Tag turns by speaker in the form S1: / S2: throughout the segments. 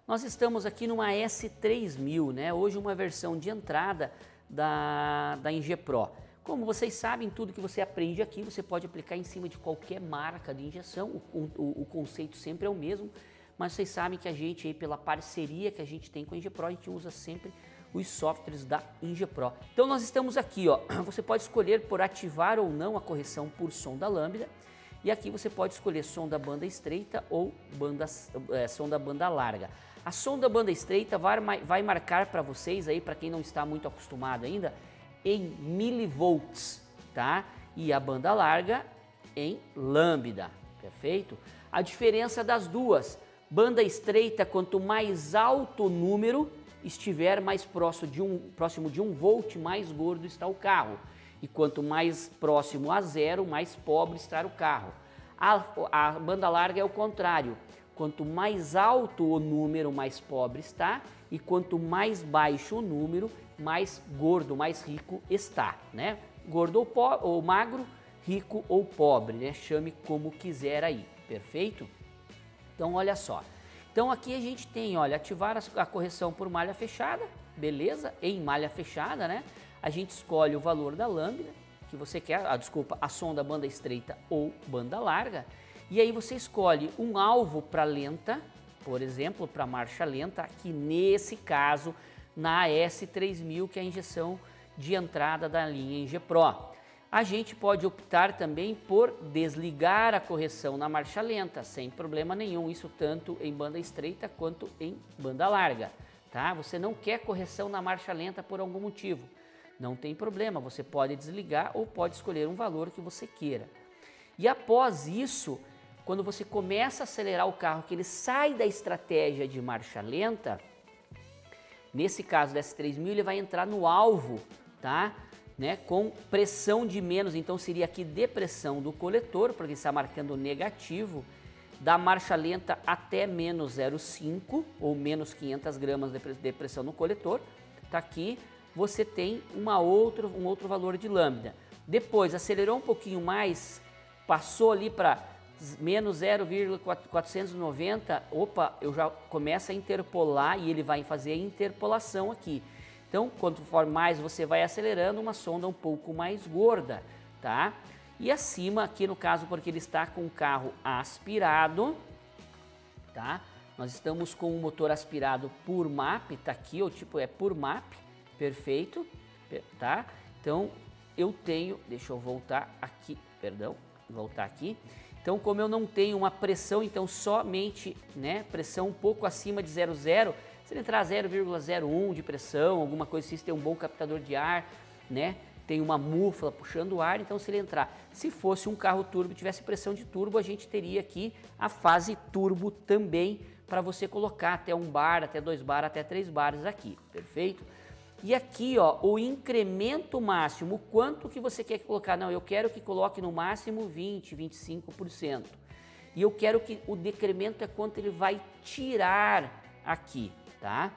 S1: Nós estamos aqui numa S3000, né? Hoje uma versão de entrada da Ingepro. Como vocês sabem, tudo que você aprende aqui, você pode aplicar em cima de qualquer marca de injeção, o conceito sempre é o mesmo, mas vocês sabem que a gente, aí, pela parceria que a gente tem com a Ingepro, a gente usa sempre os softwares da Ingepro. Então nós estamos aqui, ó, você pode escolher por ativar ou não a correção por sonda lambda, e aqui você pode escolher sonda banda estreita ou sonda banda larga. A sonda banda estreita vai marcar para vocês, aí para quem não está muito acostumado ainda, em milivolts, tá? E a banda larga em lambda, perfeito? A diferença das duas, banda estreita, quanto mais alto o número estiver, mais próximo de 1 volt, mais gordo está o carro. E quanto mais próximo a zero, mais pobre está o carro. A banda larga é o contrário. Quanto mais alto o número, mais pobre está, e quanto mais baixo o número, mais gordo, mais rico está, né? Gordo ou magro, rico ou pobre, né? Chame como quiser aí, perfeito? Então, olha só. Então, aqui a gente tem, olha, ativar a correção por malha fechada, beleza? Em malha fechada, né? A gente escolhe o valor da lâmina que você quer, a sonda banda estreita ou banda larga, e aí você escolhe um alvo para lenta, por exemplo, para marcha lenta, aqui nesse caso, na S3000, que é a injeção de entrada da linha Ingepro. A gente pode optar também por desligar a correção na marcha lenta, sem problema nenhum, isso tanto em banda estreita quanto em banda larga, tá? Você não quer correção na marcha lenta por algum motivo, não tem problema, você pode desligar ou pode escolher um valor que você queira. E após isso, quando você começa a acelerar o carro, que ele sai da estratégia de marcha lenta, nesse caso da S3000, ele vai entrar no alvo, tá? Né? Com pressão de menos, então seria aqui depressão do coletor, porque está marcando negativo, da marcha lenta até menos 0,5 ou menos 500 gramas de pressão no coletor, tá aqui. Você tem um outro valor de lambda. Depois, acelerou um pouquinho mais, passou ali para menos 0,490, opa, eu já começo a interpolar e ele vai fazer a interpolação aqui. Então, quanto mais você vai acelerando, uma sonda um pouco mais gorda, tá? E acima, aqui no caso, porque ele está com o carro aspirado, tá? Nós estamos com o motor aspirado por MAP, tá aqui, o tipo é por MAP, perfeito, tá? Então, eu tenho, deixa eu voltar aqui, perdão, voltar aqui. Então, como eu não tenho uma pressão, então somente, né, pressão um pouco acima de 0,0, se ele entrar 0,01 de pressão, alguma coisa assim, se tem um bom captador de ar, né, tem uma mufla puxando o ar, então se ele entrar, se fosse um carro turbo, tivesse pressão de turbo, a gente teria aqui a fase turbo também, para você colocar até 1 bar, até 2 bar, até 3 bares aqui, perfeito? E aqui, ó, o incremento máximo, quanto que você quer colocar? Não, eu quero que coloque no máximo 20, 25%. E eu quero que o decremento é quanto ele vai tirar aqui, tá?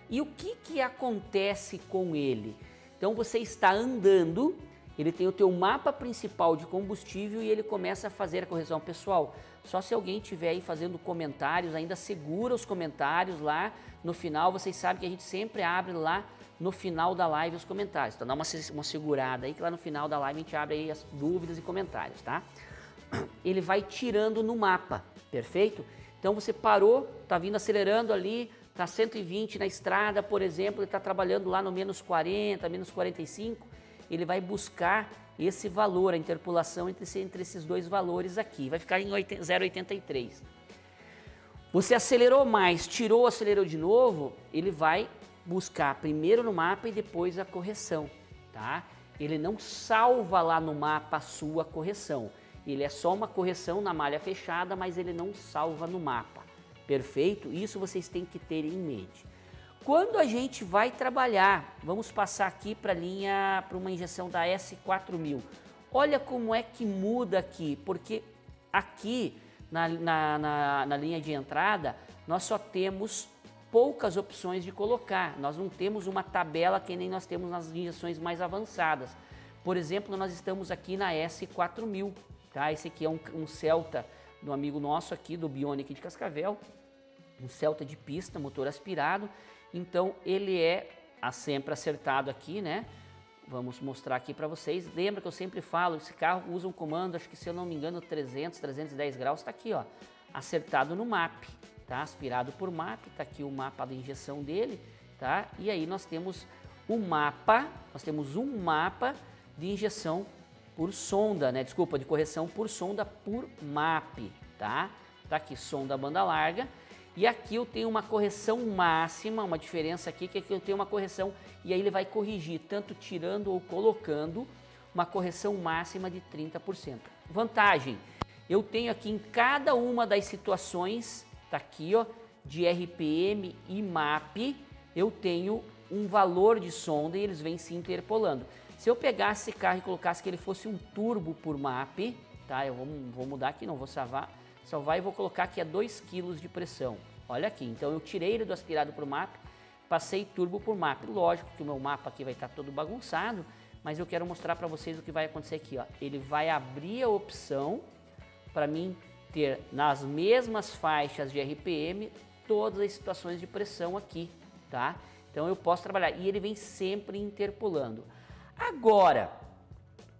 S1: E o que acontece com ele? Então você está andando, ele tem o teu mapa principal de combustível e ele começa a fazer a correção. Pessoal, só se alguém estiver aí fazendo comentários, ainda segura os comentários lá no final. Vocês sabem que a gente sempre abre lá no final da live os comentários. Então dá uma segurada aí que lá no final da live a gente abre aí as dúvidas e comentários, tá? Ele vai tirando no mapa, perfeito? Então você parou, tá vindo acelerando ali, tá 120 na estrada, por exemplo, ele está trabalhando lá no menos 40, menos 45, ele vai buscar esse valor, a interpolação entre esses dois valores aqui, vai ficar em 0,83. Você acelerou mais, tirou, acelerou de novo, ele vai buscar primeiro no mapa e depois a correção, tá? Ele não salva lá no mapa a sua correção, ele é só uma correção na malha fechada, mas ele não salva no mapa, perfeito? Isso vocês têm que ter em mente. Quando a gente vai trabalhar, vamos passar aqui para uma injeção da S4000. Olha como é que muda aqui, porque aqui na linha de entrada nós só temos poucas opções de colocar. Nós não temos uma tabela que nem nós temos nas injeções mais avançadas. Por exemplo, nós estamos aqui na S4000, tá? Esse aqui é um Celta do amigo nosso aqui, do Bionic de Cascavel, um Celta de pista, motor aspirado, então ele é sempre acertado aqui, né? Vamos mostrar aqui para vocês. Lembra que eu sempre falo, esse carro usa um comando, acho que se eu não me engano 300, 310 graus, tá aqui, ó, acertado no MAP, tá? Aspirado por MAP, tá aqui o mapa da injeção dele, tá? E aí nós temos o mapa, um mapa de injeção por sonda, né? Desculpa, de correção por sonda por MAP, tá? Tá aqui, sonda banda larga. E aqui eu tenho uma correção máxima, uma diferença aqui, que aqui eu tenho uma correção e aí ele vai corrigir, tanto tirando ou colocando, uma correção máxima de 30%. Vantagem, eu tenho aqui em cada uma das situações, tá aqui, ó, de RPM e MAP, eu tenho um valor de sonda e eles vêm se interpolando. Se eu pegasse esse carro e colocasse que ele fosse um turbo por MAP, tá? Eu vou mudar aqui, não vou salvar e vou colocar aqui a 2 kg de pressão. Olha aqui, então eu tirei ele do aspirado por MAP, passei turbo por MAP. Lógico que o meu mapa aqui vai estar todo bagunçado, mas eu quero mostrar para vocês o que vai acontecer aqui, ó. Ele vai abrir a opção para mim ter nas mesmas faixas de RPM todas as situações de pressão aqui, tá? Então eu posso trabalhar e ele vem sempre interpolando. Agora,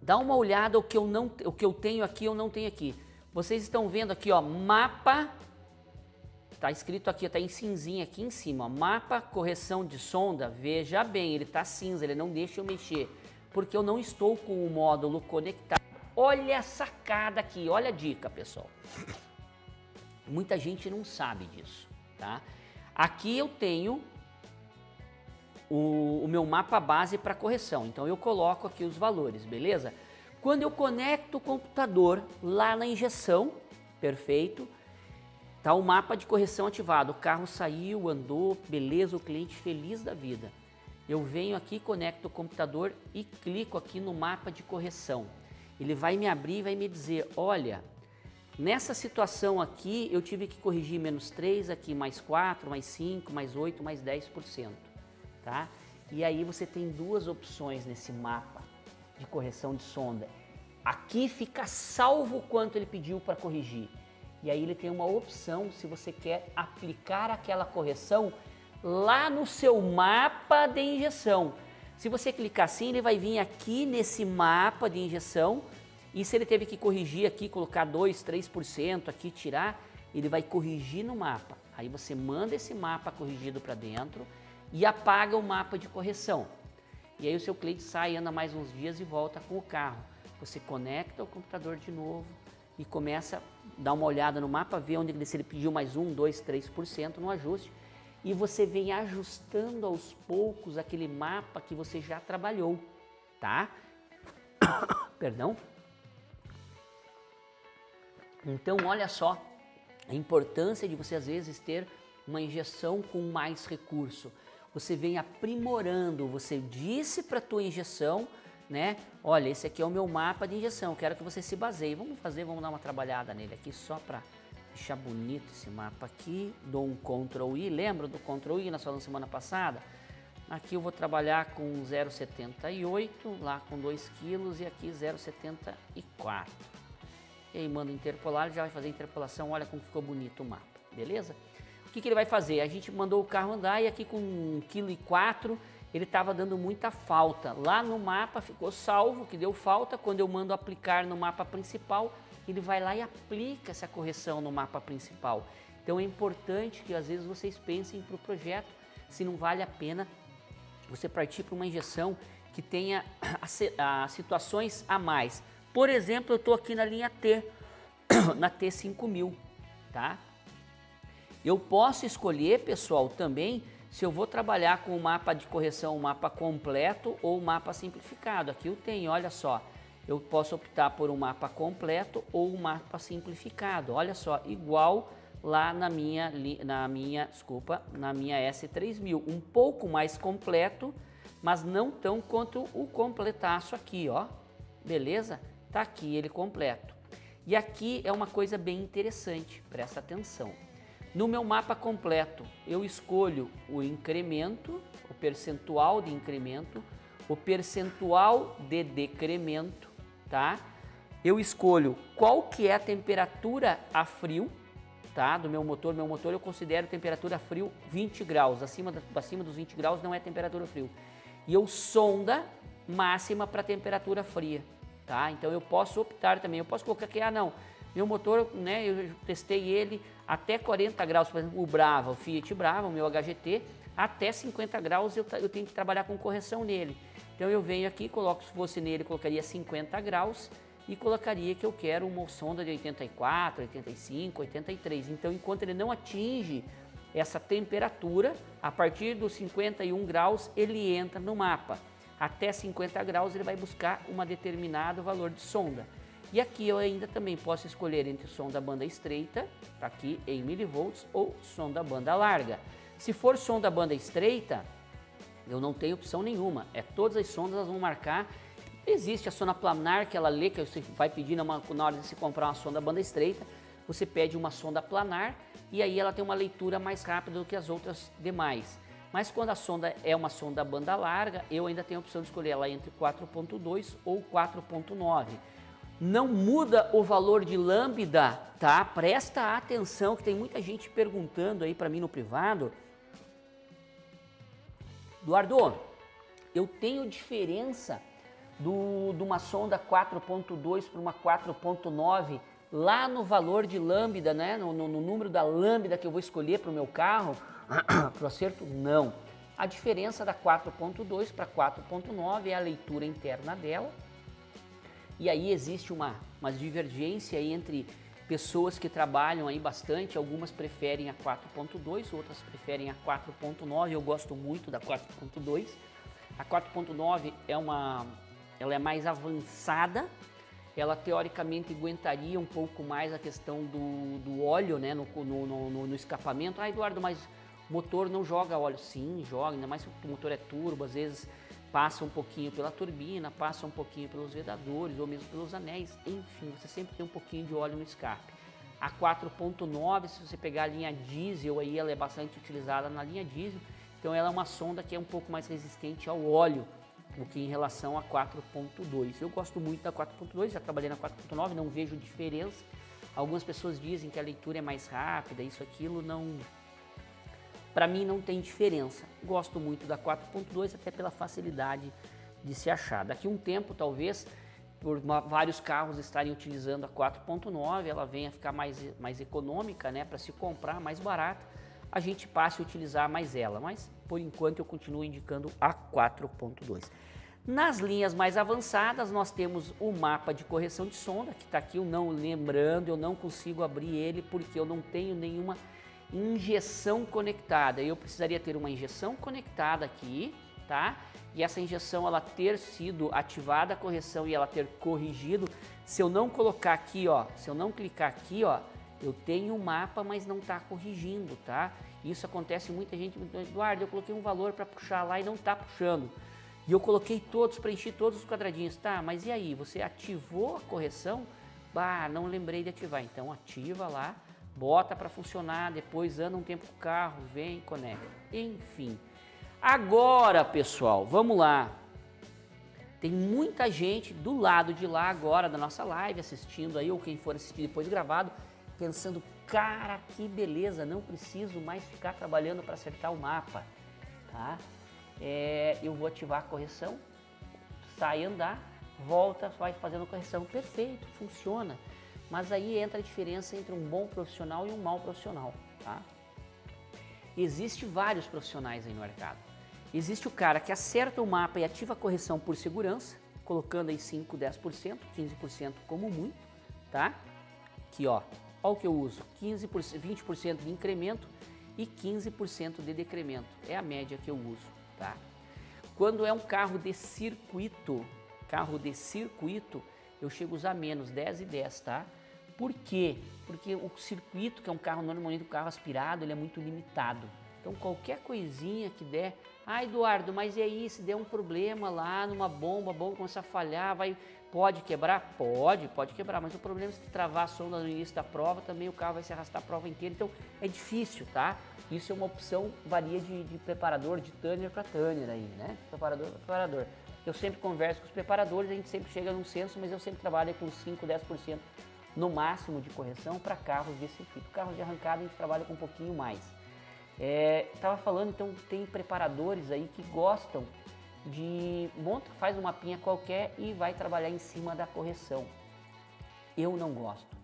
S1: dá uma olhada o que eu tenho aqui, eu não tenho aqui. Vocês estão vendo aqui, ó, mapa, tá escrito aqui, tá em cinzinha aqui em cima, ó, mapa correção de sonda. Veja bem, ele tá cinza, ele não deixa eu mexer, porque eu não estou com o módulo conectado. Olha a sacada aqui, olha a dica, pessoal. Muita gente não sabe disso, tá? Aqui eu tenho o meu mapa base para correção, então eu coloco aqui os valores, beleza? Quando eu conecto o computador lá na injeção, perfeito, tá o mapa de correção ativado, o carro saiu, andou, beleza, o cliente feliz da vida. Eu venho aqui, conecto o computador e clico aqui no mapa de correção. Ele vai me abrir e vai me dizer, olha, nessa situação aqui eu tive que corrigir -3, aqui mais 4, mais 5, mais 8, mais 10%, tá? E aí você tem duas opções nesse mapa de correção de sonda. Aqui fica salvo o quanto ele pediu para corrigir. E aí ele tem uma opção se você quer aplicar aquela correção lá no seu mapa de injeção. Se você clicar assim, ele vai vir aqui nesse mapa de injeção e se ele teve que corrigir aqui, colocar 2, 3%, aqui tirar, ele vai corrigir no mapa. Aí você manda esse mapa corrigido para dentro e apaga o mapa de correção. E aí o seu cliente sai, anda mais uns dias e volta com o carro. Você conecta o computador de novo e começa a dar uma olhada no mapa, ver onde se ele pediu mais 1, 2, 3% no ajuste. E você vem ajustando aos poucos aquele mapa que você já trabalhou, tá? Perdão? Então, olha só a importância de você às vezes ter uma injeção com mais recurso. Você vem aprimorando, você disse para a tua injeção, né? Olha, esse aqui é o meu mapa de injeção, quero que você se baseie. Vamos dar uma trabalhada nele aqui só para deixar bonito esse mapa aqui. Dou um Ctrl I, lembra do Ctrl I nós falamos semana passada? Aqui eu vou trabalhar com 0,78, lá com 2 kg e aqui 0,74. E aí manda interpolar, ele já vai fazer a interpolação, olha como ficou bonito o mapa, beleza? O que ele vai fazer? A gente mandou o carro andar e aqui com 1,4 kg ele estava dando muita falta. Lá no mapa ficou salvo que deu falta. Quando eu mando aplicar no mapa principal, ele vai lá e aplica essa correção no mapa principal. Então é importante que às vezes vocês pensem para o projeto se não vale a pena você partir para uma injeção que tenha situações a mais. Por exemplo, eu estou aqui na linha T, na T5000, tá? Eu posso escolher, pessoal, também se eu vou trabalhar com o mapa de correção, o mapa completo ou o mapa simplificado. Aqui eu tenho, olha só, eu posso optar por um mapa completo ou um mapa simplificado. Olha só, igual lá na minha S3000, um pouco mais completo, mas não tão quanto o completaço aqui, ó. Beleza? Tá aqui ele completo. E aqui é uma coisa bem interessante, presta atenção. No meu mapa completo, eu escolho o incremento, o percentual de incremento, o percentual de decremento, tá? Eu escolho qual que é a temperatura a frio, tá, do meu motor. Meu motor eu considero temperatura frio 20 graus, acima dos 20 graus não é temperatura frio. E eu sonda máxima para temperatura fria, tá? Então eu posso optar também, eu posso colocar aqui, não, meu motor, né, eu testei ele até 40 graus, por exemplo, o Brava, o Fiat Brava, o meu HGT, até 50 graus eu tenho que trabalhar com correção nele. Então eu venho aqui, coloco, se fosse nele, colocaria 50 graus e colocaria que eu quero uma sonda de 84, 85, 83. Então enquanto ele não atinge essa temperatura, a partir dos 51 graus ele entra no mapa. Até 50 graus ele vai buscar um determinado valor de sonda. E aqui eu ainda também posso escolher entre sonda banda estreita, tá aqui em milivolts, ou sonda banda larga. Se for sonda banda estreita, eu não tenho opção nenhuma, todas as sondas elas vão marcar. Existe a sonda planar que ela lê, que você vai pedir na hora de se comprar uma sonda banda estreita, você pede uma sonda planar e aí ela tem uma leitura mais rápida do que as outras demais. Mas quando a sonda é uma sonda banda larga, eu ainda tenho a opção de escolher ela entre 4.2 ou 4.9. Não muda o valor de lambda, tá? Presta atenção que tem muita gente perguntando aí para mim no privado. Eduardo, eu tenho diferença de uma sonda 4.2 para uma 4.9 lá no valor de lambda, né? No número da lambda que eu vou escolher para o meu carro, para o acerto? Não. A diferença da 4.2 para 4.9 é a leitura interna dela. E aí existe uma divergência aí entre pessoas que trabalham aí bastante, algumas preferem a 4.2, outras preferem a 4.9, eu gosto muito da 4.2. A 4.9 ela é mais avançada, ela teoricamente aguentaria um pouco mais a questão do óleo, né, no escapamento. Ah, Eduardo, mas o motor não joga óleo? Sim, joga, ainda mais se o motor é turbo, às vezes passa um pouquinho pela turbina, passa um pouquinho pelos vedadores ou mesmo pelos anéis, enfim, você sempre tem um pouquinho de óleo no escape. A 4.9, se você pegar a linha diesel, aí ela é bastante utilizada na linha diesel, então ela é uma sonda que é um pouco mais resistente ao óleo do que em relação a 4.2. Eu gosto muito da 4.2, já trabalhei na 4.9, não vejo diferença. Algumas pessoas dizem que a leitura é mais rápida, isso, aquilo, não... Para mim não tem diferença. Gosto muito da 4.2 até pela facilidade de se achar. Daqui a um tempo, talvez, por vários carros estarem utilizando a 4.9, ela venha a ficar mais econômica, né, para se comprar, mais barata, a gente passe a utilizar mais ela. Mas, por enquanto, eu continuo indicando a 4.2. Nas linhas mais avançadas, nós temos o mapa de correção de sonda, que está aqui, eu não consigo abrir ele porque eu não tenho nenhuma injeção conectada. Eu precisaria ter uma injeção conectada aqui, tá? E essa injeção ela ter sido ativada a correção e ela ter corrigido. Se eu não colocar aqui, ó, se eu não clicar aqui, ó, eu tenho um mapa, mas não está corrigindo, tá? Isso acontece muita gente, Eduardo, eu coloquei um valor para puxar lá e não está puxando. E eu coloquei todos, preenchi todos os quadradinhos, tá? Mas e aí, você ativou a correção? Bah, não lembrei de ativar. Então ativa lá, bota para funcionar, depois anda um tempo com o carro, vem, conecta. Enfim. Agora, pessoal, vamos lá. Tem muita gente do lado de lá agora da nossa live assistindo aí, ou quem for assistir depois gravado, pensando, cara, que beleza, não preciso mais ficar trabalhando para acertar o mapa, tá? Eu vou ativar a correção, sai andar, volta, vai fazendo correção, perfeito, funciona. Mas aí entra a diferença entre um bom profissional e um mau profissional, tá? Existe vários profissionais aí no mercado. Existe o cara que acerta o mapa e ativa a correção por segurança, colocando aí 5, 10%, 15% como muito, tá? Aqui, ó, olha o que eu uso, 15%, 20% de incremento e 15% de decremento. É a média que eu uso, tá? Quando é um carro de circuito, eu chego a usar menos, 10 e 10, tá? Por quê? Porque o circuito, que é um carro, normalmente um carro aspirado, ele é muito limitado. Então qualquer coisinha que der, ah, Eduardo, mas e aí, se der um problema lá numa bomba, a bomba começar a falhar, pode quebrar? Pode quebrar, mas o problema é se travar a sonda no início da prova, também o carro vai se arrastar a prova inteira, então é difícil, tá? Isso é uma opção, varia de preparador, de tanner para tanner aí, né? Preparador para preparador. Eu sempre converso com os preparadores, a gente sempre chega num censo, mas eu sempre trabalho com 5, 10% no máximo de correção para carros de circuito. Carros de arrancada a gente trabalha com um pouquinho mais. Estava falando, então tem preparadores aí que gostam de faz uma mapinha qualquer e vai trabalhar em cima da correção. Eu não gosto.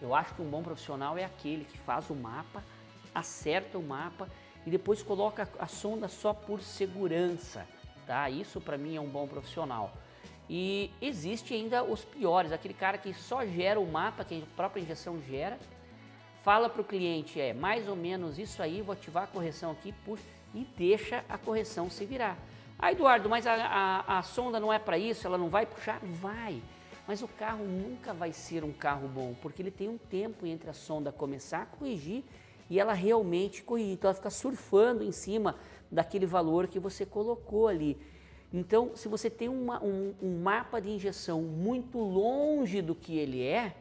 S1: Eu acho que um bom profissional é aquele que faz o mapa, acerta o mapa e depois coloca a sonda só por segurança, tá? Isso para mim é um bom profissional. E existe ainda os piores, aquele cara que só gera o mapa, que a própria injeção gera, fala para o cliente, mais ou menos isso aí, vou ativar a correção aqui, e deixa a correção se virar. Ah, Eduardo, mas a sonda não é para isso, ela não vai puxar? Vai, mas o carro nunca vai ser um carro bom, porque ele tem um tempo entre a sonda começar a corrigir e ela realmente corrigir, então ela fica surfando em cima daquele valor que você colocou ali. Então, se você tem um mapa de injeção muito longe do que ele é,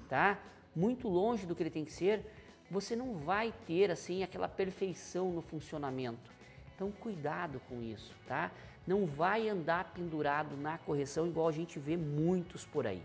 S1: tá? Muito longe do que ele tem que ser, você não vai ter assim aquela perfeição no funcionamento. Então, cuidado com isso, tá? Não vai andar pendurado na correção igual a gente vê muitos por aí.